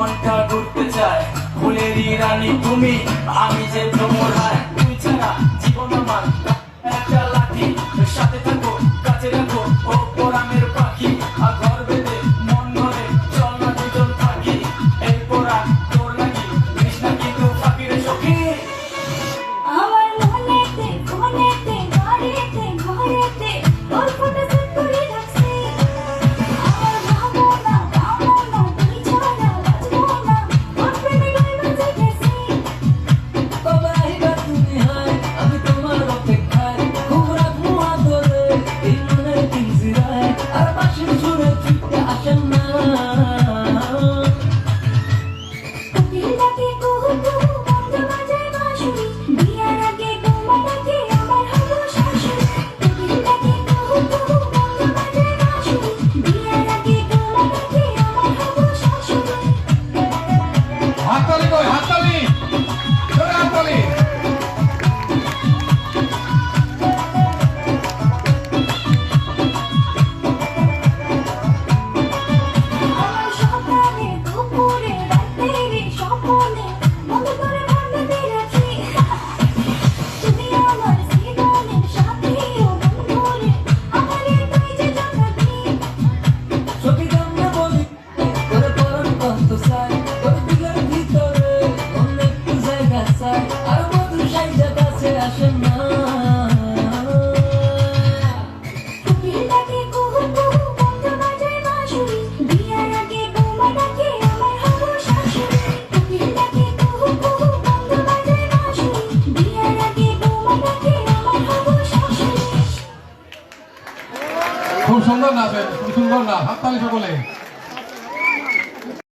মনটা ঘুরতে চায় ফুলেরই রানী তুমি আমি যে ভ্রমর হায় তুই ছাড়া জীবন আমার একটা লাঠি সাথে থাকো কাছে রাখো ও পোড়ামের পাখি আর ঘর বেঁধে মন ধরে চল না দুজন থাকি এই পোড়া তোর নাকি কৃষ্ণা কিন্তু ফাঁকিরে সখী আমার মনেতে কোনেতে বাড়িতে ঘরেতে তোর ফটো সেট করে রাখছি আমার ভাবনা কামনা তুই ছাড়া বাঁচবো না তোর প্রেমে ডুবে গেছি কবে আইবা তুমি হায় আমি তোমার অপেক্ষায় খুব রাখবো আদরে এই মনের পিঞ্জিরায় আর বাঁশির সুরে ফিরতে আসেন না কোকিল ডাকে কুহু কুহু বন্ধ বাজায় বাঁশুরি বিয়ার আগে তোমাকে আমার হলো শাশুড়ি কোকিল ডাকে কুহু কুহু বন্ধ বাজায় বাঁশুরি বিয়ার আগে তোমাকে আমার হলো শাশুড়ি হাততালি কই হাততালি জোরে হাততালি আমার সকালে দুপুরে রাতেরে স্বপ্নে মনে করে ভাবতে রাখি তুমি আমার জীবনের সাথী ও বন্ধুরে আমার তুই যে জগতি সখী কেমনে বলি করে পরন কত চাই তোর দিলের ভিতরে অন্য একটু জায়গা চাই আর মধুর সাইজা কাছে আসেন না কোকিল ডাকে কুহু কুহু বন্ধ বাজায় বাঁশুরি বিয়ার আগে তোমাকে আমার হলো শাশুড়ি কোকিল ডাকে কুহু কুহু বন্ধ বাজায় বাঁশুরি বিয়ার আগে তোমাকে আমার হলো শাশুড়ি খুব সুন্দর নাচেন খুব সুন্দর না হাততালি সকলে